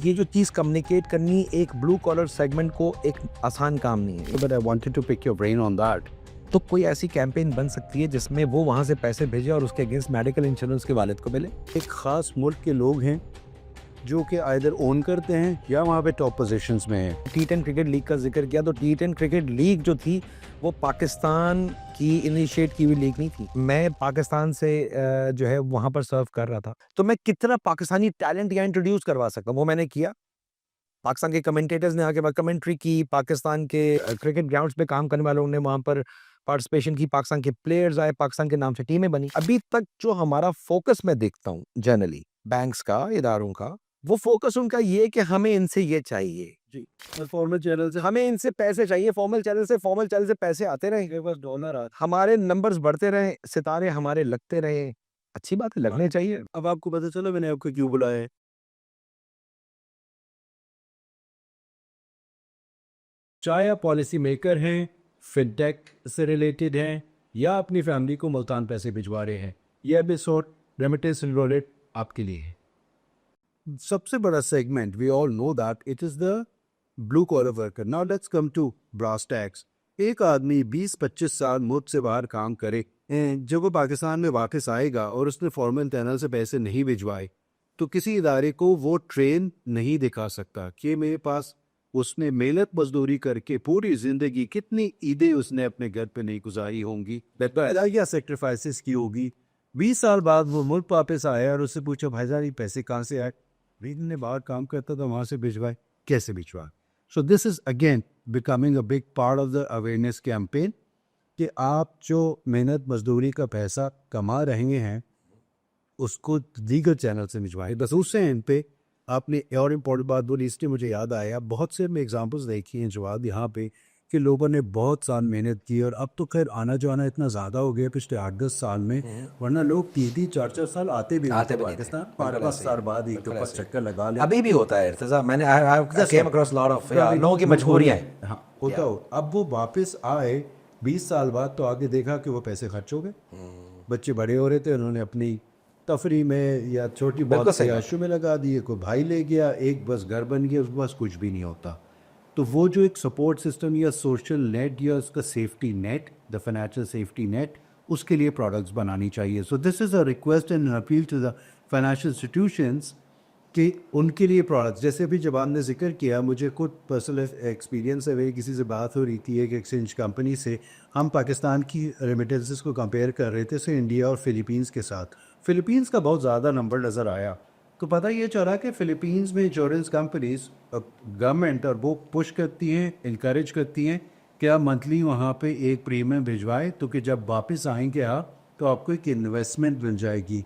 ये जो चीज़ कम्युनिकेट करनी एक ब्लू कॉलर सेगमेंट को एक आसान काम नहीं है। But I wanted to pick your brain on that. तो कोई ऐसी कैंपेन बन सकती है जिसमें वो वहाँ से पैसे भेजे और उसके अगेंस्ट मेडिकल इंश्योरेंस के वालिद को मिले। एक ख़ास मुल्क के लोग हैं जो कि आइदर ओन करते हैं या वहाँ पे टॉप पोजीशंस में हैं। T10 क्रिकेट लीग का जिक्र किया तो T10 क्रिकेट लीग जो थी वो पाकिस्तान की इनिशिएट की हुई लीग नहीं थी। मैं पाकिस्तान से जो है वहाँ पर सर्व कर रहा था, तो मैं कितना पाकिस्तानी टैलेंट यहाँ इंट्रोड्यूस करवा सकता हूँ वो मैंने किया। पाकिस्तान के कमेंटेटर्स ने आके कमेंट्री की, पाकिस्तान के क्रिकेट ग्राउंड्स पे काम करने वालों ने वहाँ पर पार्टिसिपेशन की, पाकिस्तान के प्लेयर्स आए, पाकिस्तान के नाम से टीमें बनी। अभी तक जो हमारा फोकस मैं देखता हूँ जनरली बैंक्स का, इदारों का, वो फोकस उनका ये है कि हमें इनसे ये चाहिए जी, फॉर्मल चैनल से हमें इनसे पैसे चाहिए, फॉर्मल चैनल से पैसे आते रहे, मेरे पास डॉलर आ। हमारे नंबर्स बढ़ते रहे, सितारे हमारे लगते रहे। अच्छी बात है, लगने चाहिए। अब आपको पता चला मैंने आपको क्यों बुलाया है। चाहे आप पॉलिसी मेकर हैं, फिनटेक से रिलेटेड हैं या अपनी फैमिली को मुल्तान पैसे भिजवा रहे हैं, यह एपिसोड रेमिटेंस रिलेटेड आपके लिए है। सबसे बड़ा segment we all know that it is the blue collar worker. Now let's come to brass tacks. एक आदमी 20-25 साल मुल्क से बाहर काम करे, जब वो पाकिस्तान में वापस आएगा और उसने फॉर्मल चैनल से पैसे नहीं भिजवाए तो किसी इदारे को वो ट्रेन नहीं दिखा सकता कि मेरे पास उसने मेहनत मजदूरी करके पूरी जिंदगी कितनी ईदें उसने अपने घर पे नहीं गुजारी होंगी, या सेक्रीफाइसेस की होगी। 20 साल बाद वो मुल्क वापस आया और उससे पूछा भाईजान ये पैसे कहाँ से आए? भाई ने बाहर काम करता था वहां से भिजवाए। कैसे भिजवाए? So this is again becoming a big part of the awareness campaign कि आप जो मेहनत मजदूरी का पैसा कमा रहे हैं उसको दीगर चैनल से भिजवाएं। बस उससे इन पे आपने और इम्पोर्टेंट बात बोली, इसलिए मुझे याद आया, बहुत से मैं एग्जांपल्स देखी हैं जवाब यहाँ पे कि लोगों ने बहुत साल मेहनत की और अब तो खैर आना जाना इतना ज़्यादा हो गया पिछले 8-10 साल में, वरना लोग 3-3, 4-4 साल आते भी आते भी पाकिस्तान, नहीं थे। 5-5 साल बाद एक दफा चक्कर लगा ले। अभी भी होता है इर्तिज़ा, मैंने I came across lot of लोगों की मजबूरियाँ हैं। हाँ होता हो। अब वो वापस आए 20 साल बाद तो आगे देखा कि वो पैसे खर्च हो गए, बच्चे बड़े हो रहे थे, उन्होंने अपनी तफरी में या छोटी बहुत याशों में लगा दिए, कोई भाई ले गया, एक बस घर बन गया, उसके पास कुछ भी नहीं होता। तो वो जो एक सपोर्ट सिस्टम या सोशल नेट या उसका safety net, the financial safety net, उसके लिए प्रोडक्ट्स बनानी चाहिए। So this is a request and appeal to the financial institutions कि उनके लिए प्रोडक्ट्स, जैसे अभी जब आपने जिक्र किया, मुझे खुद पर्सनल एक्सपीरियंस है, मेरी किसी से बात हो रही थी एक एक्सचेंज कंपनी से, हम पाकिस्तान की रेमिटेंसेस को कंपेयर कर रहे थे से इंडिया और फिलीपींस के साथ। फिलीपींस का बहुत ज़्यादा नंबर नज़र आया तो पता ये चला कि फ़िलीपींस में इंश्योरेंस कंपनीज गवर्नमेंट और वो पुश करती हैं, इनकरेज करती हैं कि आप मंथली वहाँ पे एक प्रीमियम भिजवाएं तो कि जब वापस आएंगे आप तो आपको एक इन्वेस्टमेंट मिल जाएगी।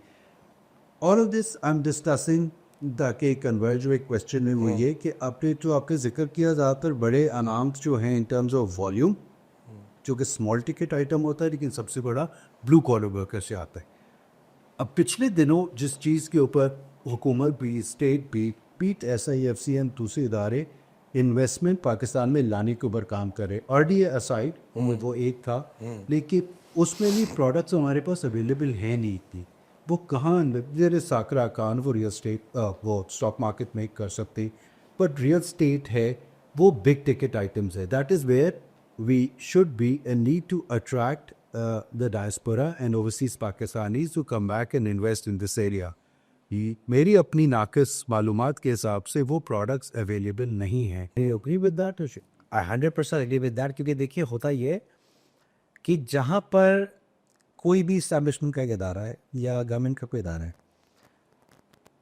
All of this I am discussing ताकि कन्वर्ज हुए क्वेश्चन में वो ये कि आपने जो आपने जिक्र किया ज़्यादातर बड़े अमाउंट्स जो हैं इन टर्म्स ऑफ वॉल्यूम, जो कि स्मॉल टिकट आइटम होता है, लेकिन सबसे बड़ा ब्लू कॉलर वर्कर से आता है। अब पिछले दिनों जिस चीज़ के ऊपर हुकूमत भी, स्टेट भी, पीट SIFC एंड दूसरे इदारे इन्वेस्टमेंट पाकिस्तान में लाने के ऊपर काम कर रहे, RDA असाइड वो एक था, लेकिन उसमें भी प्रोडक्ट्स हमारे पास अवेलेबल हैं नहीं इतनी। वो कहाँ जैसे साकरा खान वो रियल स्टेट वो स्टॉक मार्केट में कर सकते, बट रियल स्टेट है वो बिग टिकट आइटम्स है। That is where we should be and need to attract the diaspora and overseas Pakistanis to come back and invest in this area। मेरी अपनी नाकिस मालूमात के हिसाब से वो प्रोडक्ट्स अवेलेबल नहीं हैं। Agree with that? I 100% agree with that, क्योंकि देखिए होता ये कि जहाँ पर कोई भी इस्टेब्लिशमेंट का एक इदारा है या गवर्नमेंट का कोई इदारा है,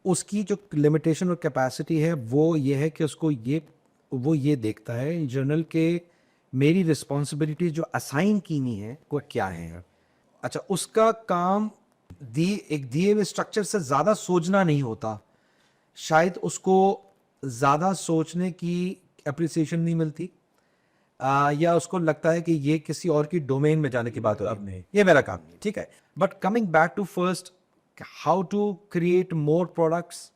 उसकी जो लिमिटेशन और कैपेसिटी है वो ये है कि उसको वो ये देखता है इन जनरल के मेरी रिस्पॉन्सिबिलिटी जो असाइन की नहीं है वो क्या है। अच्छा, उसका काम एक दिए हुए स्ट्रक्चर से ज़्यादा सोचना नहीं होता, शायद उसको ज़्यादा सोचने की अप्रिसिएशन नहीं मिलती, या उसको लगता है कि ये किसी और की डोमेन में जाने की बात हो रही है, ये मेरा काम नहीं, ठीक है। But coming back to first, how to create more products,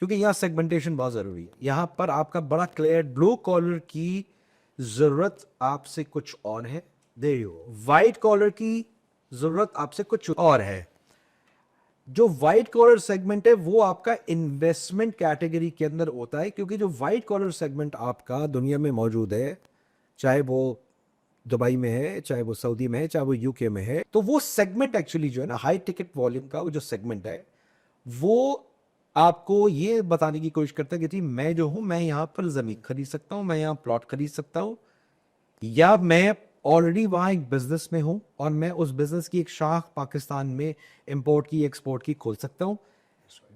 क्योंकि यहाँ सेगमेंटेशन बहुत ज़रूरी है। यहाँ पर आपका बड़ा क्लियर ब्लू कॉलर की ज़रूरत आपसे कुछ और है, वाइट कॉलर की ज़रूरत आपसे कुछ और है। जो वाइट कॉलर सेगमेंट है वो आपका इन्वेस्टमेंट कैटेगरी के अंदर होता है, क्योंकि जो वाइट कॉलर सेगमेंट आपका दुनिया में मौजूद है, चाहे वो दुबई में है, चाहे वो सऊदी में है, चाहे वो यूके में है, तो वो सेगमेंट एक्चुअली जो है ना, हाई टिकट वॉल्यूम का वो जो सेगमेंट है, वो आपको ये बताने की कोशिश करता है कि जी मैं जो हूं, मैं यहां पर जमीन खरीद सकता हूं, मैं यहां प्लॉट खरीद सकता हूं, या मैं ऑलरेडी वहां एक बिजनेस में हूं और मैं उस बिजनेस की एक शाख पाकिस्तान में इंपोर्ट की एक्सपोर्ट की खोल सकता हूं,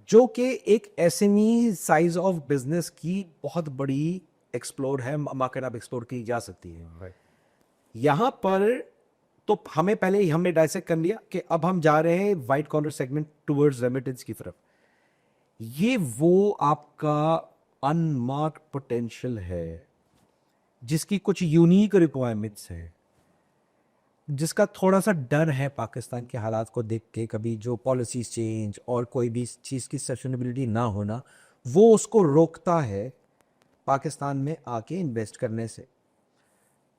जो कि एक एसएमई साइज ऑफ बिजनेस की बहुत बड़ी एक्सप्लोर है, मार्केट आप एक्सप्लोर की जा सकती है। यहां पर तो हमें पहले ही हमने डाइसेक्ट कर लिया कि अब हम जा रहे हैं white collar segment towards remittance की तरफ। ये वो आपका अनमार्क्ड पोटेंशियल है जिसकी कुछ यूनिक रिक्वायरमेंट्स है, जिसका थोड़ा सा डर है पाकिस्तान के हालात को देख के, कभी जो पॉलिसीज चेंज और कोई भी चीज़ की सस्टेनेबिलिटी ना होना, वो उसको रोकता है पाकिस्तान में आके इन्वेस्ट करने से।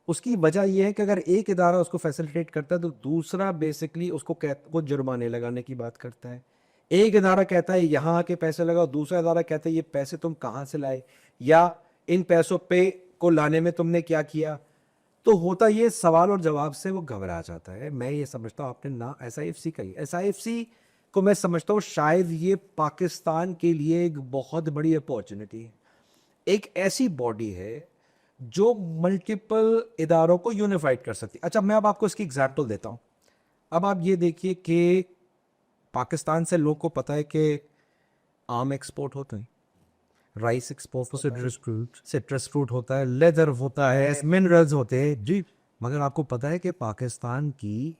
उसकी वजह यह है कि अगर एक इदारा उसको फैसिलिटेट करता है तो दूसरा बेसिकली उसको वो जुर्माने लगाने की बात करता है। एक इदारा कहता है यहाँ आके पैसे लगाओ, दूसरा इदारा कहता है ये पैसे तुम कहाँ से लाए, या इन पैसों पे को लाने में तुमने क्या किया। तो होता ये सवाल और जवाब से वो घबरा जाता है। मैं ये समझता हूँ, आपने ना SIFC कही, SIFC को मैं समझता हूँ शायद ये पाकिस्तान के लिए एक बहुत बड़ी अपॉर्चुनिटी है। एक ऐसी बॉडी है जो मल्टीपल इदारों को यूनिफाइड कर सकती है। अच्छा, मैं अब आपको इसकी एग्जाम्पल देता हूँ। अब आप ये देखिए कि पाकिस्तान से लोग को पता है कि आम एक्सपोर्ट होते हैं, राइस एक्सपोर्ट होता है, सिट्रस फ्रूट होता है, लेदर होता है, मिनरल्स होते हैं जी। मगर आपको पता है कि पाकिस्तान की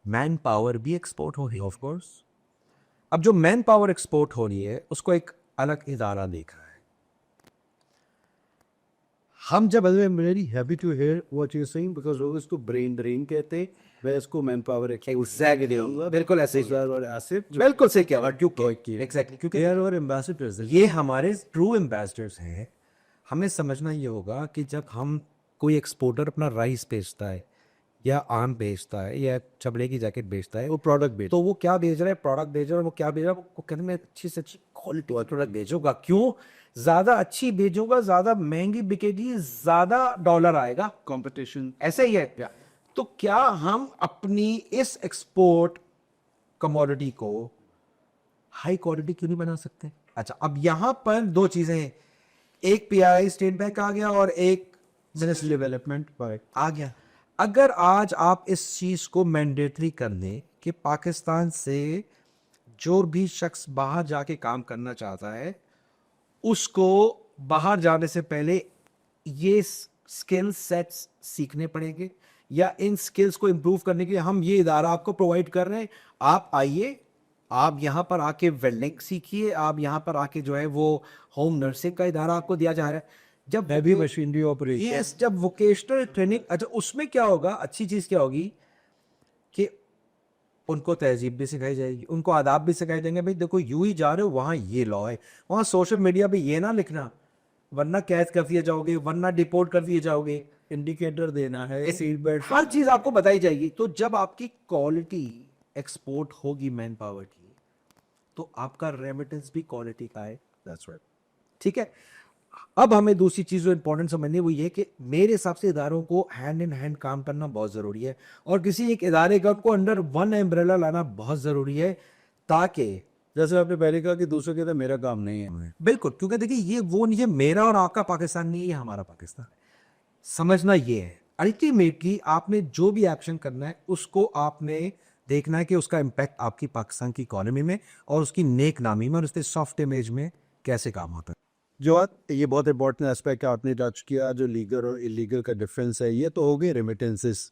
मैन पावर भी एक्सपोर्ट हो रही है, ऑफ कोर्स। अब जो मैन पावर एक्सपोर्ट हो रही है उसको एक अलग इदारा देख रहा है। हम जब I'm very happy to hear what you're saying because लोग इसको ब्रेन ड्रेन कहते हैं, मैं इसको मैन पावर बिल्कुल ऐसे ही, और एसिड बिल्कुल सही कहा, क्योंकि एग्जैक्टली क्योंकि दे आर और एम्बेसडर्स। ये हमारे ट्रू एम्बेसडर्स हैं। हमें समझना ये होगा कि जब हम कोई एक्सपोर्टर अपना राइस बेचता है या आम बेचता है या चमड़े की जैकेट बेचता है, वो प्रोडक्ट बेच, तो वो क्या बेच रहा है, प्रोडक्ट बेच रहा है। वो क्या बेच रहा है, वो कहते हैं मैं अच्छी से अच्छी क्वालिटी वाला प्रोडक्ट बेचूंगा। क्यों? ज्यादा अच्छी बेचूंगा, ज्यादा महंगी बिकेगी, ज्यादा डॉलर आएगा, कंपटीशन ऐसे ही है। तो क्या हम अपनी इस एक्सपोर्ट कमोडिटी को हाई क्वालिटी क्यों नहीं बना सकते? अच्छा, अब यहां पर दो चीजें हैं, एक PI स्टेट बैंक आ गया और एक मिनिस्ट्री डेवलपमेंट आ गया। अगर आज आप इस चीज को मैंडेटरी कर दें कि पाकिस्तान से जो भी शख्स बाहर जाके काम करना चाहता है उसको बाहर जाने से पहले ये स्किल सेट्स सीखने पड़ेंगे, या इन स्किल्स को इम्प्रूव करने के लिए हम ये इदारा आपको प्रोवाइड कर रहे हैं। आप आइए, आप यहाँ पर आके वेल्डिंग सीखिए, आप यहाँ पर आके जो है वो होम नर्सिंग का इदारा आपको दिया जा रहा है। जब हैवी मशीनरी ऑपरेशन, यस, जब वोकेशनल ट्रेनिंग, अच्छा उसमें क्या होगा, अच्छी चीज़ क्या होगी कि उनको तहजीब भी सिखाई जाएगी, उनको आदाब भी सिखाए जाएंगे। भाई देखो, यूं ही जा रहे हो, वहाँ ये लॉ है, वहाँ सोशल मीडिया पे ये ना लिखना वरना कैद कर दिए जाओगे, वरना डिपोर्ट कर दिए जाओगे, इंडिकेटर देना है, सीट बेल्ट, हर चीज़ आपको बताई जाएगी। तो जब आपकी क्वालिटी एक्सपोर्ट होगी मैन पावर की, तो आपका रेमिटेंस भी क्वालिटी का है। दैट्स राइट, ठीक है। अब हमें दूसरी चीज़ जो इंपॉर्टेंट समझनी वो ये कि मेरे हिसाब से इदारों को हैंड इन हैंड काम करना बहुत ज़रूरी है, और किसी एक इदारे का को अंडर वन एम्ब्रेला लाना बहुत ज़रूरी है, ताकि जैसे आपने पहले कहा कि दूसरों के तो मेरा काम नहीं है। बिल्कुल, क्योंकि देखिए ये वो नहीं है, मेरा और आपका पाकिस्तान नहीं है, हमारा पाकिस्तान है। समझना ये है, अल्टीमेटली आपने जो भी एक्शन करना है उसको आपने देखना है कि उसका इम्पैक्ट आपकी पाकिस्तान की इकोनॉमी में और उसकी नेक नामी में और उसके सॉफ्ट इमेज में कैसे काम होता है। जो ये बहुत इंपॉर्टेंट एस्पेक्ट आपने टच किया, जो लीगल और इलीगल का डिफरेंस है, ये तो हो गए remittances.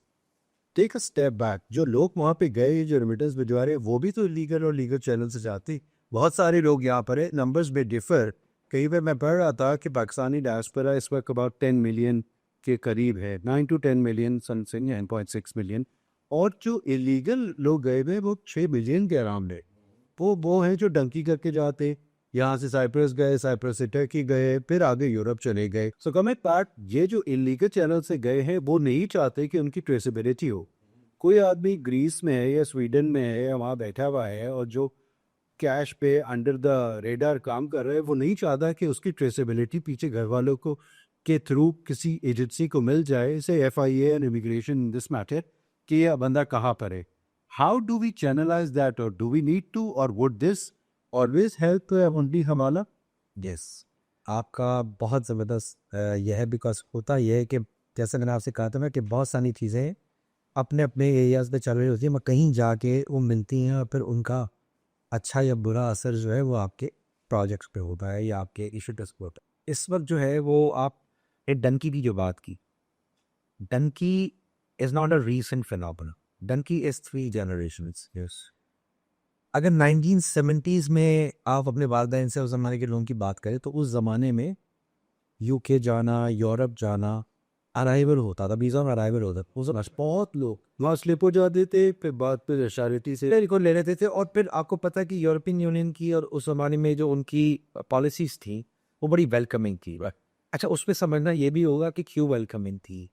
Take a step back, जो लोग वहाँ पे गए जो रेमिटेंस भिजवा रहे वो भी तो लीगल और लीगल चैनल से जाते। बहुत सारे लोग यहाँ पर है, नंबर्स में डिफर। कहीं पे मैं पढ़ रहा था कि पाकिस्तानी डायस्पोरा इस वक्त अबाउट 10 मिलियन के करीब है, 9 to 10 मिलियन, समथिंग 9.6 मिलियन। और जो इलीगल लोग गए हुए वो 6 मिलियन के अराउंड है। वो हैं जो डंकी करके जाते, यहाँ से साइप्रस गए, साइप्रस से टर्की गए, फिर आगे यूरोप चले गए। सो कमिंग बैक, ये जो इलीगल चैनल से गए हैं वो नहीं चाहते कि उनकी ट्रेसेबिलिटी हो। कोई आदमी ग्रीस में है या स्वीडन में है या वहाँ बैठा हुआ है और जो कैश पे अंडर द रेडार काम कर रहा है, वो नहीं चाहता कि उसकी ट्रेसेबिलिटी पीछे घर वालों को के थ्रू किसी एजेंसी को मिल जाए, से FIA and immigration in this matter, कि यह बंदा कहाँ पर है. How do we channelize that, और डू वी नीड टू, और would this always help only हमारा? यस, आपका बहुत ज़बरदस्त यह है, बिकॉज होता यह है कि जैसे मैंने आपसे कहा था ना कि बहुत सारी चीज़ें अपने अपने एरियाज़ में चल रही होती है, मैं कहीं जाके वो मिलती हैं और फिर उनका अच्छा या बुरा असर जो है वो आपके प्रोजेक्ट्स पे होता है या आपके इनिशिएटिव्स पे होता है. इस वक्त जो है वो आप डंकी की जो बात की, dunki is not a recent phenomena. Dunki is 3 generations. Yes. अगर 1970s में आप अपने वालिदैन से उस ज़माने के लोगों की बात करें तो उस ज़माने में यूके जाना, यूरोप जाना अराइवल होता था, वीज़ा ऑन अराइवल होता था. उस वक्त बहुत लोग वहाँ स्लिप हो जाते थे, फिर बाद पे रेशारिटी से मेरे को ले लेते थे. और फिर आपको पता है कि यूरोपियन यूनियन की और उस ज़माने में जो उनकी पॉलिसीज़ थी वो बड़ी वेलकमिंग थी. अच्छा, उसमें समझना ये भी होगा कि क्यों वेलकमिंग थी.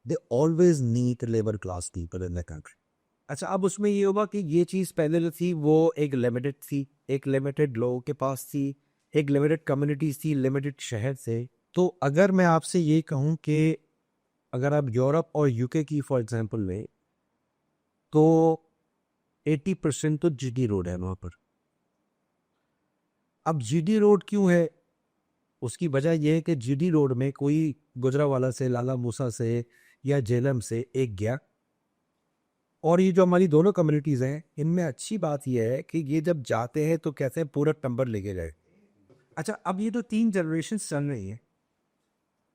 They always need labour class people in the country. अच्छा, अब उसमें ये होगा कि ये चीज़ पहले जो थी वो एक लिमिटेड थी, एक लिमिटेड लोगों के पास थी, एक लिमिटेड कम्युनिटीज थी, लिमिटेड शहर से. तो अगर मैं आपसे ये कहूँ कि अगर आप यूरोप और यूके की फॉर एग्जांपल लें तो 80% तो जीडी रोड है वहाँ पर. अब जीडी रोड क्यों है? उसकी वजह यह है कि जीडी रोड में कोई गुजरावाला से, लाला मूसा से या जेलम से एक गया. और ये जो हमारी दोनों कम्युनिटीज़ हैं इनमें अच्छी बात यह है कि ये जब जाते हैं तो कहते हैं पूरा टंबर लेके जाए. अच्छा, अब ये जो 3 जनरेशन चल रही है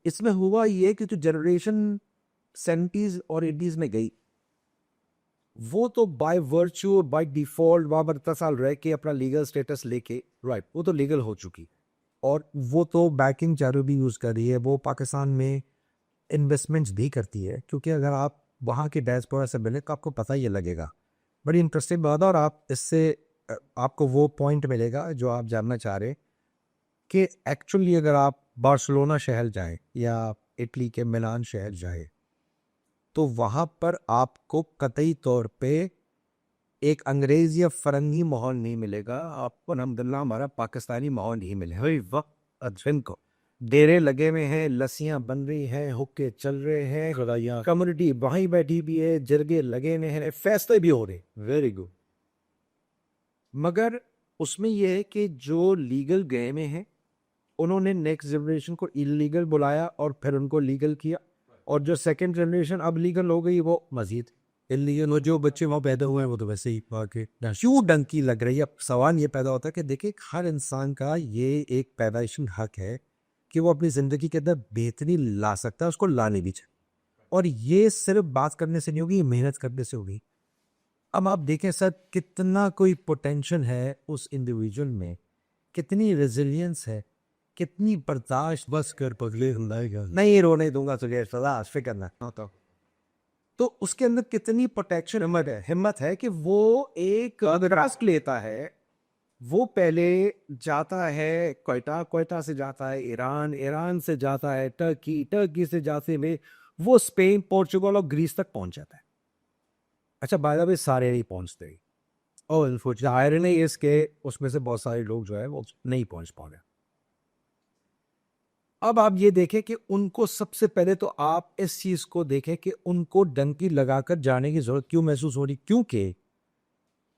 इसमें हुआ ये कि जो जनरेशन 70s और 80s में गई वो तो बाय वर्च्यू बाय डिफॉल्ट वहाँ पर 10 साल रह के अपना लीगल स्टेटस लेके राइट वो तो लीगल हो चुकी. और वो तो बैंकिंग चारों भी यूज़ कर रही है, वो पाकिस्तान में इन्वेस्टमेंट्स भी करती है. क्योंकि अगर आप वहाँ के डायस्पोरा से मिले तो आपको पता ही लगेगा. बड़ी इंटरेस्टिंग बात है. और आप इससे आपको वो पॉइंट मिलेगा जो आप जानना चाह रहे कि एक्चुअली अगर आप बार्सिलोना शहर जाएं या इटली के मिलान शहर जाएं तो वहाँ पर आपको कतई तौर पे एक अंग्रेज़ या फ़रंगी माहौल नहीं मिलेगा. आपको अल्हम्दुलिल्लाह हमारा पाकिस्तानी माहौल ही मिले. भाई वक्त अजन को डेरे लगे हुए हैं, लस्सियाँ बन रही हैं, हुक्के चल रहे हैं, खुदाइयाँ कम्युनिटी वहीं बैठी भी है, जरगे लगे हुए हैं, फैसले भी हो रहे. Very good. मगर उसमें यह है कि जो लीगल गए में हैं उन्होंने नेक्स्ट जनरेशन को इलीगल बुलाया और फिर उनको लीगल किया. और जो सेकंड जनरेशन अब लीगल हो गई वो मजीद इलीगल. वो जो बच्चे वहाँ पैदा हुए हैं वो तो वैसे ही आके क्यों डंकी लग रही है. अब सवाल ये पैदा होता है कि देखिए हर इंसान का ये एक पैदाइशी हक है कि वो अपनी ज़िंदगी के अंदर बेहतरी ला सकता है, उसको लाने भी चाहिए. और ये सिर्फ बात करने से नहीं होगी, ये मेहनत करने से होगी. अब आप देखें सर कितना कोई पोटेंशियल है उस इंडिविजुअल में, कितनी रेजिलियंस है, कितनी बर्दाश्त. बस कर पगले हिलाएगा. नहीं रोने दूंगा तुझे, सदा फिक्र ना. तो उसके अंदर कितनी प्रोटेक्शन हिम्मत है कि वो एक रिस्क लेता है. वो पहले जाता है क्वेटा, क्वेटा से जाता है ईरान, ईरान से जाता है टर्की, टर्की से जाते में वो स्पेन, पोर्चुगल और ग्रीस तक पहुंच जाता है. अच्छा, बाय द वे सारे नहीं पहुंचते. और अनफॉर्चुनेट आयरनी इसके उसमें से बहुत सारे लोग जो है वो नहीं पहुंच पा रहे. अब आप ये देखें कि उनको सबसे पहले तो आप इस चीज को देखें कि उनको डंकी लगाकर जाने की जरूरत क्यों महसूस हो रही.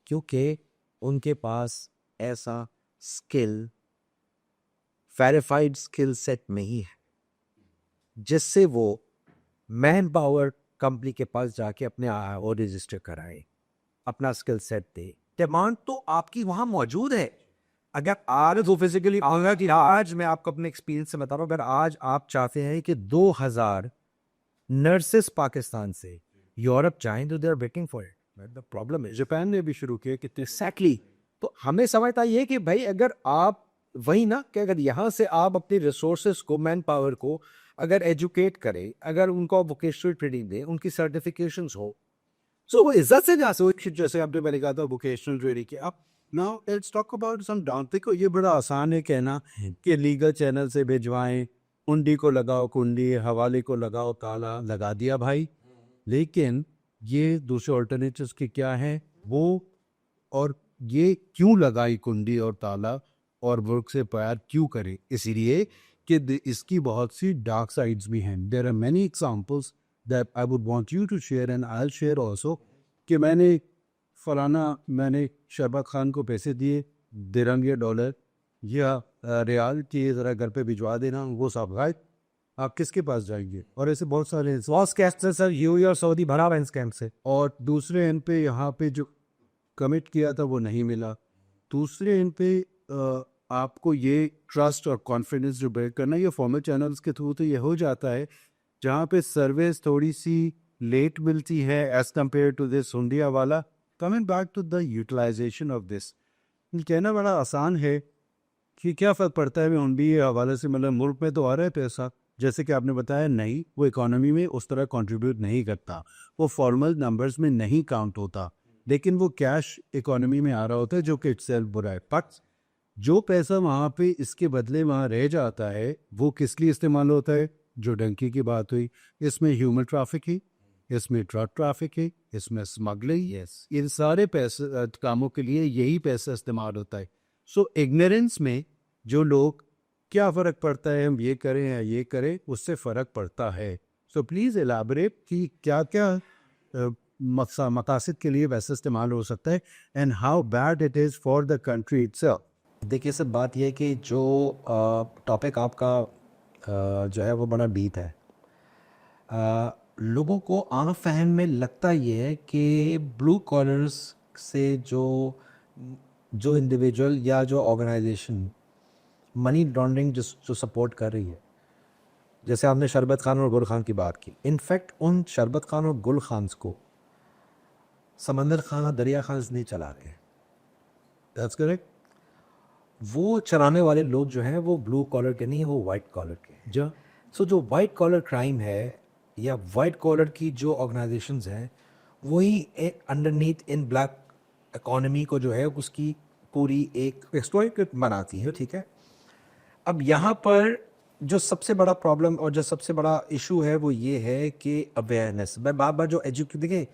क्योंकि उनके पास ऐसा स्किल, वेरीफाइड स्किल सेट नहीं है जिससे वो मैन पावर कंपनी के पास जाके अपने और रजिस्टर कराए, अपना स्किल सेट दे. डिमांड तो आपकी वहां मौजूद है. अगर आज तो फिजिकली आऊंगा कि आज मैं आपको अपने एक्सपीरियंस से बता रहा हूँ, अगर आज आप चाहते हैं कि 2000 नर्सेस पाकिस्तान से यूरोप जाएं तो they are waiting for it. The problem है जापान ने भी शुरू किया कितने. एग्जैक्टली. तो हमें समझता ये कि भाई अगर आप वही ना कि अगर यहाँ से आप अपनी रिसोर्सेज को, मैन पावर को अगर एजुकेट करें, अगर उनको वोकेशनल ट्रेनिंग दें, उनकी सर्टिफिकेशंस हो, सो वो इज्जत से जा सकते. जैसे आपने पहले कहा था वोकेशनल ट्रेनिंग की. अब now let's talk about some down. देखो ये बड़ा आसान है कहना कि लीगल चैनल से भिजवाएं, कुंडी को लगाओ कुंडी, हवाले को लगाओ ताला, लगा दिया भाई. लेकिन ये दूसरे ऑल्टरनेटिव्स की क्या हैं वो, और ये क्यों लगाई कुंडी और ताला और वर्क से प्यार क्यों करे, इसीलिए कि इसकी बहुत सी डार्क साइड्स भी हैं. There are many examples that I would want you to share and I will share also कि मैंने शहबाज खान को पैसे दिए, दिरहम या डॉलर या रियाल कि ज़रा घर पे भिजवा देना, वो सब गायब. आप किसके पास जाएंगे? और ऐसे बहुत सारे. वॉस कैश से सर यूएई और सऊदी भरा हुआ है इन स्कैम से. और दूसरे एंड पे यहाँ पे जो कमिट किया था वो नहीं मिला. दूसरे एंड पे आपको ये ट्रस्ट और कॉन्फिडेंस जो बिल्ड करना, ये फॉर्मल चैनल्स के थ्रू तो ये हो जाता है, जहाँ पे सर्विस थोड़ी सी लेट मिलती है एज कम्पेयर टू दिस हुंडिया वाला. Coming back to the utilization of this, कहना बड़ा आसान है कि क्या फ़र्क पड़ता है हुंडी के हवाले से, मतलब मुल्क में तो आ रहा है पैसा, जैसे कि आपने बताया. नहीं, वो इकोनॉमी में उस तरह कंट्रीब्यूट नहीं करता, वो फॉर्मल नंबर्स में नहीं काउंट होता, लेकिन वो कैश इकोनॉमी में आ रहा होता है, जो कि इटसेल्फ बुरा है. बट जो पैसा वहाँ पे इसके बदले वहाँ रह जाता है, वो किस लिए इस्तेमाल होता है? जो डंकी की बात हुई, इसमें ह्यूमन ट्रैफिकिंग, इसमें ड्रग ट्रैफिकिंग, इसमें स्मगलिंग, इन सारे पैसे कामों के लिए यही पैसा इस्तेमाल होता है. सो इग्नोरेंस में जो लोग, क्या फ़र्क पड़ता है हम ये करें या ये करें, उससे फ़र्क पड़ता है. सो प्लीज़ एलाबरेट कि क्या क्या मकासद के लिए वैसे इस्तेमाल हो सकता है and how bad it is for the country itself. देखिए सर, बात यह है कि जो टॉपिक आपका जो है वो बड़ा डीप है. लोगों को आम फहम में लगता ये है कि ब्लू कॉलर्स से जो इंडिविजुअल या जो ऑर्गेनाइजेशन मनी लॉन्ड्रिंग जो सपोर्ट कर रही है, जैसे आपने शरबत खान और गुल खान की बात की, इनफैक्ट उन शरबत खान और गुल खान को समंदर खान और दरिया खान नहीं चला रहे हैं. That's correct. वो चलाने वाले लोग जो हैं वो ब्लू कॉलर के नहीं, वो वाइट कॉलर के हैं. सो जो वाइट कॉलर क्राइम है या वाइट कॉलर की जो ऑर्गेनाइजेशंस हैं, वही अंडरनीथ इन ब्लैक इकोनॉमी को जो है उसकी पूरी एक एक्सप्लॉइट बनाती है. ठीक है, अब यहाँ पर जो सबसे बड़ा प्रॉब्लम और जो सबसे बड़ा इशू है वो ये है कि अवेयरनेस. मैं बार बार जो देखिए,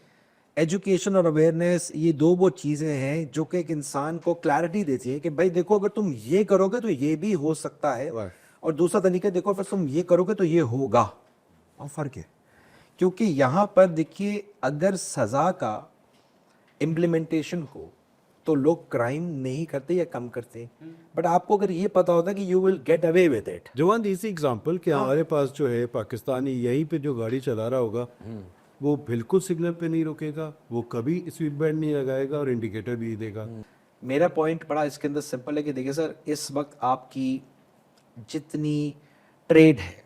एजुकेशन और अवेयरनेस ये दो वो चीज़ें हैं जो कि एक इंसान को क्लैरिटी देती है कि भाई देखो, अगर तुम ये करोगे तो ये भी हो सकता है, और दूसरा तरीका देखो अगर तुम ये करोगे तो ये होगा. और फ़र्क है, क्योंकि यहाँ पर देखिए, अगर सज़ा का इम्प्लीमेंटेशन हो तो लोग क्राइम नहीं करते या कम करते. बट आपको अगर ये पता होता कि you will get away with it. जवान इसी एग्जांपल कि हमारे पास जो है पाकिस्तानी यहीं पे जो गाड़ी चला रहा होगा, वो बिल्कुल सिग्नल पे नहीं रुकेगा, वो कभी स्पीड बेल्ट नहीं लगाएगा और इंडिकेटर भी देगा. मेरा पॉइंट बड़ा इसके अंदर सिंपल है कि देखिए सर, इस वक्त आपकी जितनी ट्रेड है,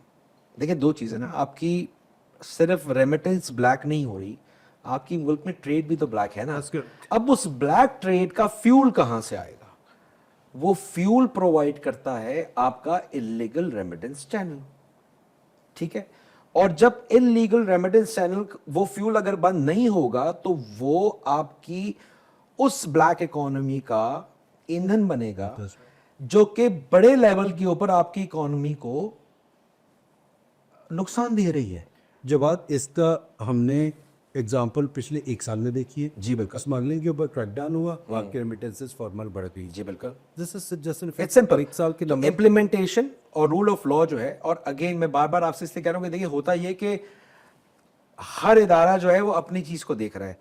देखिए दो चीज़ें ना, आपकी सिर्फ रेमिटेंस ब्लैक नहीं हो रही, आपकी मुल्क में ट्रेड भी तो ब्लैक है ना. अब उस ब्लैक ट्रेड का फ्यूल कहाँ से आएगा? वो फ्यूल प्रोवाइड करता है आपका इलीगल रेमिटेंस चैनल. ठीक है, और जब इलीगल रेमिटेंस चैनल, वो फ्यूल अगर बंद नहीं होगा तो वो आपकी उस ब्लैक इकोनॉमी का ईंधन बनेगा, जो कि बड़े लेवल के ऊपर आपकी इकोनॉमी को नुकसान दे रही है. जवाब इसका हमने एग्जांपल पिछले एक साल में देखी है. जी बिल्कुल. स्मगलिंग के ऊपर क्रैकडाउन हुआ, वहाँ के रेमिटेंसेस फॉर्मल बढ़ गई. जी बिल्कुल. This is just it's simple. एक साल के इम्प्लीमेंटेशन और रूल ऑफ लॉ जो है, और अगेन मैं बार बार आपसे इसलिए कह रहा हूँ कि देखिए, होता ये कि हर इदारा जो है वो अपनी चीज को देख रहा है.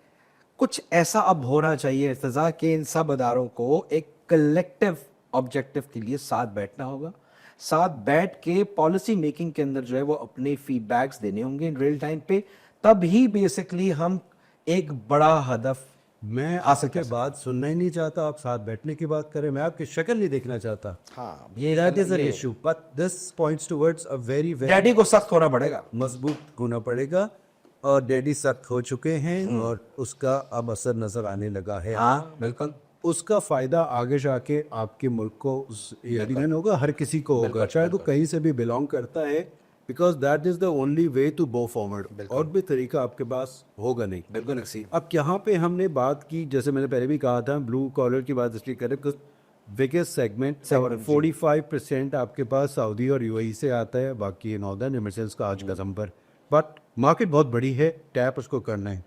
कुछ ऐसा अब होना चाहिए इर्तिजा के इन सब इदारों को एक कलेक्टिव ऑब्जेक्टिव के लिए साथ बैठना होगा, साथ बैठ के पॉलिसी मेकिंग के अंदर जो है वो अपने फीडबैक्स देने होंगे इन रियल टाइम पे. तब ही बेसिकली हम एक बड़ा हदफ. मैं आपके बात सुनना ही नहीं चाहता, आप साथ बैठने की बात करें, मैं आपकी शक्ल नहीं देखना चाहता. हाँ, that is an issue, but this points towards a very daddy को सख्त होना पड़ेगा, मजबूत होना पड़ेगा. और डैडी सख्त हो चुके हैं और उसका अब असर नजर आने लगा है. हाँ बिल्कुल. उसका फायदा आगे जाके आपके मुल्क को यकीनन होगा, हर किसी को होगा, चाहे वो कहीं से भी बिलोंग करता है, because that is the only way to go forward. और भी तरीका आपके पास होगा नहीं. बिल्कुल. अब यहाँ पे हमने बात की, जैसे मैंने पहले भी कहा था, ब्लू कॉलर की बात इसलिए करें बिकॉज बिगेस्ट सेगमेंट 45% आपके पास सऊदी और यूएई से आता है, बाकी नॉर्दर्न एमिरेट्स का आज कदम पर. बट मार्केट बहुत बड़ी है, टैप उसको करना है.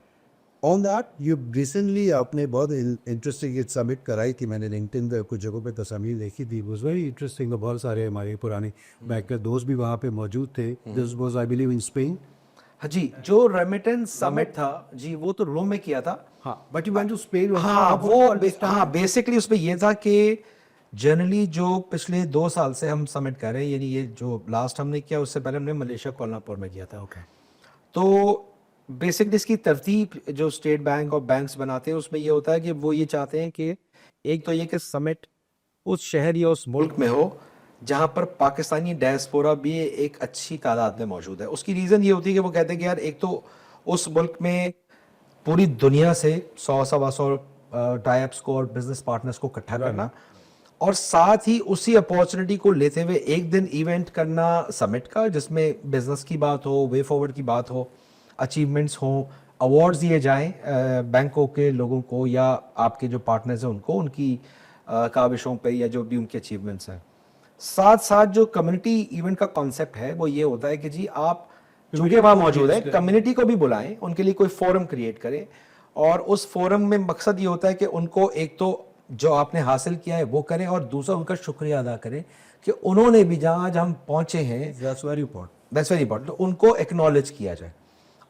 ऑन दैट यू रिसेंटली आपने बहुत इंटरेस्टिंग एक समिट कराई थी, मैंने लिंक्डइन पे कुछ जगहों पे तस्वीर देखी थी, वाज वेरी इंटरेस्टिंग। तो बहुत सारे हमारे पुराने बैंकर दोस्त भी वहाँ पे मौजूद थे। This was I believe in Spain. हाँ जी, जो रेमिटेंस समिट था जी वो तो रोम में किया था। हाँ, but you went to Spain. हाँ हाँ बेसिकली उसमें ये था कि जनरली जो पिछले 2 साल से हम समिट कर रहे हैं, यानी ये जो लास्ट हमने किया उससे पहले हमने मलेशिया कोलापुर में किया था। ओके। तो बेसिकली इसकी तरतीब जो स्टेट बैंक और बैंक्स बनाते हैं उसमें ये होता है कि वो ये चाहते हैं कि एक तो ये कि समिट उस शहर या उस मुल्क में हो जहाँ पर पाकिस्तानी डायस्पोरा भी एक अच्छी तादाद में मौजूद है। उसकी रीज़न ये होती है कि वो कहते हैं कि यार एक तो उस मुल्क में पूरी दुनिया से 100-125 टाइप्स को और बिजनेस पार्टनर्स को इकट्ठा करना, और साथ ही उसी अपॉर्चुनिटी को लेते हुए एक दिन इवेंट करना समिट का, जिसमें बिजनेस की बात हो, वे फॉरवर्ड की बात हो, अचीवमेंट्स हो, अवार्ड्स दिए जाएं बैंकों के लोगों को या आपके जो पार्टनर्स हैं उनको उनकी काविशों पे या जो भी उनके अचीवमेंट्स हैं। साथ साथ जो कम्युनिटी इवेंट का कॉन्सेप्ट है वो ये होता है कि जी आप चूंकि वहाँ मौजूद है कम्युनिटी को भी बुलाएं, उनके लिए कोई फोरम क्रिएट करें, और उस फोरम में मकसद ये होता है कि उनको एक तो जो आपने हासिल किया है वो करें, और दूसरा उनका शुक्रिया अदा करें कि उन्होंने भी जहाँ आज हम पहुंचे हैं, दैट्स वेरी इंपॉर्टेंट। तो उनको एक्नॉलेज किया जाए।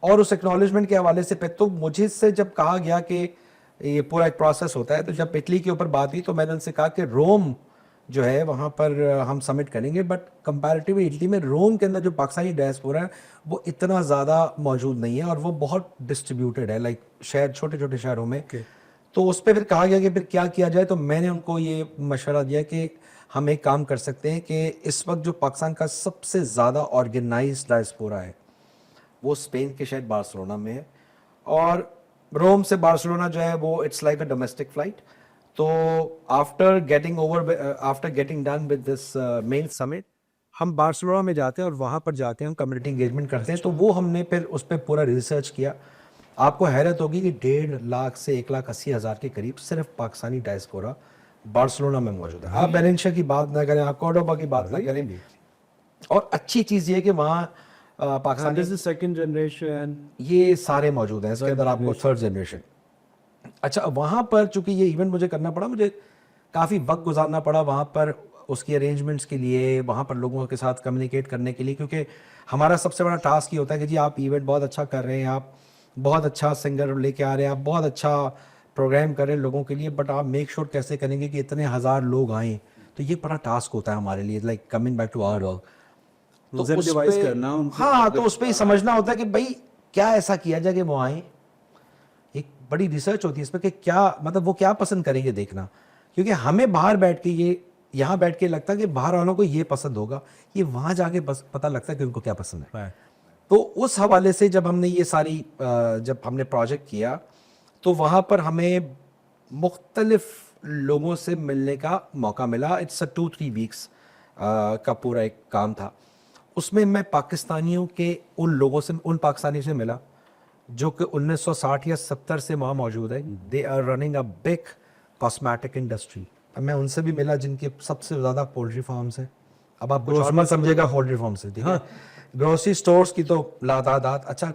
और उस एक्नॉलेजमेंट के हवाले से तो मुझे से जब कहा गया कि ये पूरा एक प्रोसेस होता है, तो जब इटली के ऊपर बात हुई तो मैंने उनसे कहा कि रोम जो है वहाँ पर हम समिट करेंगे, बट कंपैरेटिवली इटली में रोम के अंदर जो पाकिस्तानी डायस्पोरा है वो इतना ज़्यादा मौजूद नहीं है और वो बहुत डिस्ट्रीब्यूटेड है, लाइक शहर छोटे छोटे शहरों में। तो उस पर फिर कहा गया कि फिर क्या किया जाए, तो मैंने उनको ये मशवरा दिया कि हम एक काम कर सकते हैं कि इस वक्त जो पाकिस्तान का सबसे ज़्यादा ऑर्गेनाइज्ड डायस्पोरा है वो स्पेन के शहर बार्सिलोना में है, और रोम से बार्सिलोना जो है वो it's like a domestic flight. तो after getting done with this main summit हम बार्सिलोना में जाते हैं और वहाँ पर जाके हम कम्युनिटी इंगेजमेंट करते हैं। तो वो हमने फिर उस पर पूरा रिसर्च किया। आपको हैरत होगी कि 1.5 लाख से 1,80,000 के करीब सिर्फ पाकिस्तानी डायस्पोरा बार्सिलोना में मौजूद है। आप वेलेंशिया की बात ना करें, आप कॉर्डोबा की बात ना करें, और अच्छी चीज़ ये है कि वहाँ पाकिस्तानी सेकंड जनरेशन ये सारे मौजूद हैं। इसके अंदर आपको थर्ड जनरेशन। अच्छा, वहाँ पर चूंकि ये इवेंट मुझे करना पड़ा, मुझे काफ़ी वक्त गुजारना पड़ा वहाँ पर उसकी अरेंजमेंट्स के लिए, वहाँ पर लोगों के साथ कम्युनिकेट करने के लिए, क्योंकि हमारा सबसे बड़ा टास्क ये होता है कि जी आप इवेंट बहुत अच्छा कर रहे हैं, आप बहुत अच्छा सिंगर लेके आ रहे हैं, आप बहुत अच्छा प्रोग्राम कर रहे हैं लोगों के लिए, बट आप मेक श्योर कैसे करेंगे कि इतने हज़ार लोग आएँ। तो ये बड़ा टास्क होता है हमारे लिए, like coming back to our work. तो उस पे हाँ, तो उस पर ही समझना होता है कि भाई क्या ऐसा किया जाए कि वो आए। एक बड़ी रिसर्च होती है इस पर कि क्या मतलब वो क्या पसंद करेंगे देखना, क्योंकि हमें बाहर बैठ के ये यहाँ बैठ के लगता है कि बाहर वालों को ये पसंद होगा, ये वहाँ जाके पता लगता है कि उनको क्या पसंद है। तो उस हवाले से जब हमने ये सारी जब हमने प्रोजेक्ट किया तो वहाँ पर हमें मुख्तलिफ लोगों से मिलने का मौका मिला। इट्स 2-3 वीक्स का पूरा एक काम था। उसमें मैं पाकिस्तानियों के उन पाकिस्तानियों से मिला जो कि 1960 या 70 से वहाँ मौजूद है। They are running a big cosmetic industry. मैं उनसे भी मिला जिनके सबसे ज़्यादा पोल्ट्री फार्म्स हैं। अब आप कुछ मत समझेगा पोल्ट्री फार्म से, ठीक है। ग्रोसरी स्टोर्स की तो लातादात। अच्छा,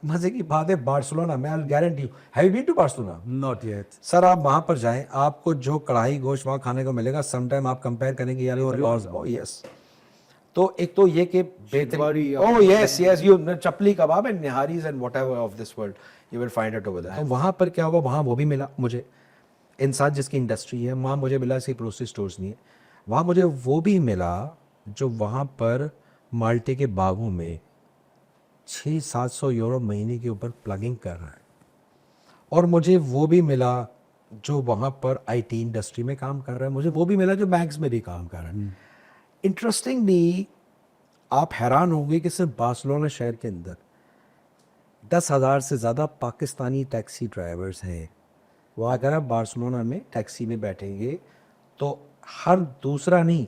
मजे की बात है, बार्सिलोना में, I guarantee you, have you been to Barcelona? Not yet sir, आप वहाँ पर जाएं, आपको जो कढ़ाई गोश्त वहाँ खाने को मिलेगा, समटाइम आप कंपेयर करेंगे यार, यस। तो एक तो ये कि oh yes yes, you chapli kebab and niharis and whatever of this world you will find it over there. तो वहाँ पर क्या हुआ, वहाँ वो भी मिला मुझे, इंसान जिसकी इंडस्ट्री है। वहाँ मुझे मिला इसकी ग्रोसरी स्टोर्स नहीं है। वहाँ मुझे वो भी मिला जो वहाँ पर माल्टे के बागों में 600-700 यूरो महीने के ऊपर प्लगिंग कर रहा है। और मुझे वो भी मिला जो वहाँ पर आईटी इंडस्ट्री में काम कर रहा है। मुझे वो भी मिला जो बैंक्स में भी काम कर रहा है। इंटरेस्टिंगली आप हैरान होंगे कि सिर्फ बार्सिलोना शहर के अंदर 10,000 से ज़्यादा पाकिस्तानी टैक्सी ड्राइवर्स हैं। वो अगर आप बार्सिलोना में टैक्सी में बैठेंगे तो हर दूसरा नहीं,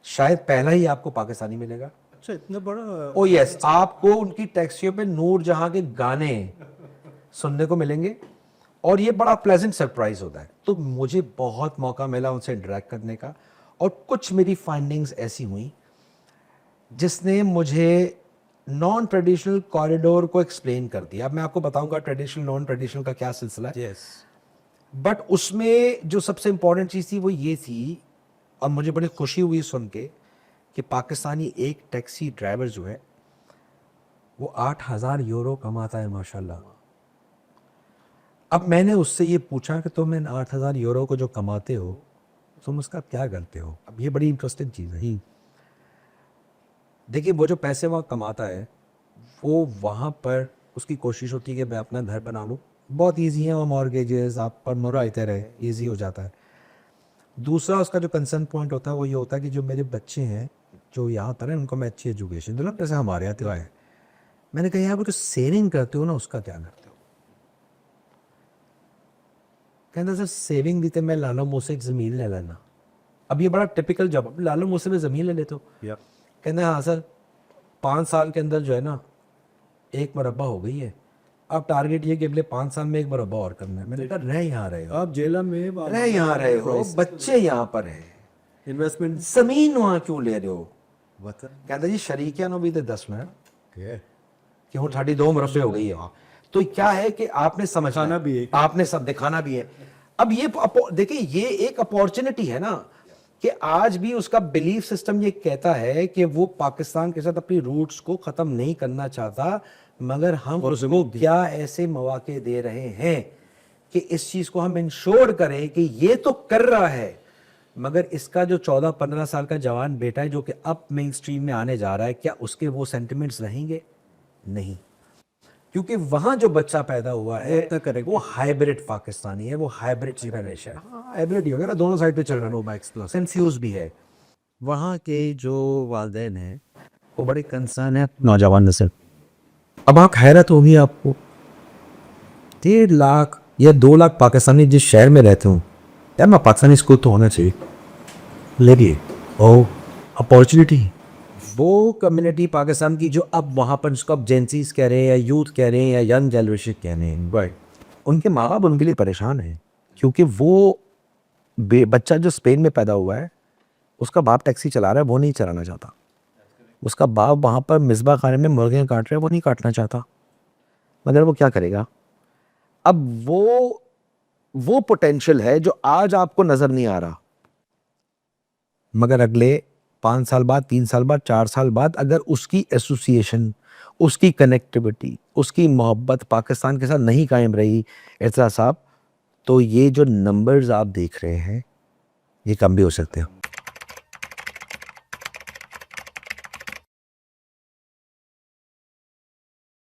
शायद पहला ही आपको पाकिस्तानी मिलेगा। अच्छा, इतना बड़ा। ओ यस, आपको उनकी टैक्सियों पे नूर जहां के गाने सुनने को मिलेंगे और ये बड़ा प्लेजेंट सरप्राइज होता है। तो मुझे बहुत मौका मिला उनसे इंटरेक्ट करने का, और कुछ मेरी फाइंडिंग्स ऐसी हुई जिसने मुझे नॉन ट्रेडिशनल कॉरिडोर को एक्सप्लेन कर दिया। अब मैं आपको बताऊंगा ट्रेडिशनल नॉन ट्रेडिशनल का क्या सिलसिला है। यस बट उसमें जो सबसे इंपॉर्टेंट चीज़ थी वो ये थी, और मुझे बड़ी खुशी हुई सुन के, कि पाकिस्तानी एक टैक्सी ड्राइवर जो है वो 8,000 यूरो कमाता है माशाल्लाह। अब मैंने उससे ये पूछा कि तुम इन 8,000 यूरो को जो कमाते हो तुम उसका क्या करते हो। अब ये बड़ी इंटरेस्टिंग चीज़ है। देखिए वो जो पैसे वहाँ कमाता है वो वहाँ पर उसकी कोशिश होती है कि मैं अपना घर बना लूँ। बहुत ईजी है, वो मॉर्गेजेस आप पर मुराइते रहे, ईजी हो जाता है। दूसरा उसका जो कंसर्न पॉइंट होता है वो ये होता है कि जो मेरे बच्चे हैं जो यहाँ पर हैं उनको मैं अच्छी एजुकेशन दूँ, जैसे हमारे यहाँ तो है। मैंने कहा यार वो जो सेविंग करते हो ना उसका क्या करते हो। कहता सर सेविंग भी तो मैं लालो मुझसे एक ज़मीन ले लेना। अब ये बड़ा टिपिकल जवाब, लालो मुझसे मैं ज़मीन ले लेता हूँ। कहते हैं हाँ सर 5 साल के अंदर जो है ना 1 मरबा हो गई है, अब टारगेट ये कि अगले 5 साल में 1 मरबा और करना है। मैंने कहा रह यहाँ रहे हो, आप जेला में रह यहाँ रहे हो, बच्चे यहाँ पर है, इन्वेस्टमेंट जमीन वहाँ क्यों ले रहे हो। वतन कहता जी शरीकिया नो भी तो 10 में के कि वो 2.5 मरबे हो गई है। तो क्या है कि आपने समझना दिखाना भी है। आपने सब दिखाना भी है। अब ये देखिए ये एक अपॉर्चुनिटी है ना कि आज भी उसका बिलीफ सिस्टम ये कहता है कि वो पाकिस्तान के साथ अपनी रूट्स को ख़त्म नहीं करना चाहता, मगर हम उसको क्या ऐसे मौके दे रहे हैं कि इस चीज़ को हम इंश्योर करें कि ये तो कर रहा है, मगर इसका जो 14-15 साल का जवान बेटा है जो कि अब मेन स्ट्रीम में आने जा रहा है, क्या उसके वो सेंटिमेंट्स रहेंगे? नहीं, क्योंकि वहां जो बच्चा पैदा हुआ है वो हाइब्रिड पाकिस्तानी है, वो हाइब्रिड जनरेशन, हाइब्रिड ही होगा, दोनों साइड पे चल रहा है, कंफ्यूज भी है। वहाँ के जो वालिदैन हैं वो बड़े कंसर्न है नौजवान नस्ल। अब आप हैरत होगी आपको, 1.5 लाख या 2 लाख पाकिस्तानी जिस शहर में रहते हूँ, यार मैं पाकिस्तानी स्कूल तो होना चाहिए, लेकिन ओ अपॉर्चुनिटी वो कम्युनिटी पाकिस्तान की जो अब वहाँ पर उसको अब जेंसीज कह रहे हैं या यूथ कह रहे हैं या यंग जनरेशन कह रहे हैं, राइट, उनके माँ बाप उनके लिए परेशान हैं क्योंकि वो बच्चा जो स्पेन में पैदा हुआ है उसका बाप टैक्सी चला रहा है, वो नहीं चलाना चाहता। उसका बाप वहाँ पर मिसबा खाने में मुर्गियाँ काट रहे हैं, वो नहीं काटना चाहता, मगर वो क्या करेगा। अब वो पोटेंशियल है जो आज आपको नज़र नहीं आ रहा, मगर अगले 5 साल बाद, 3 साल बाद, 4 साल बाद अगर उसकी एसोसिएशन, उसकी कनेक्टिविटी, उसकी मोहब्बत पाकिस्तान के साथ नहीं कायम रही इर्तिज़ा साहब, तो ये जो नंबर्स आप देख रहे हैं ये कम भी हो सकते हैं।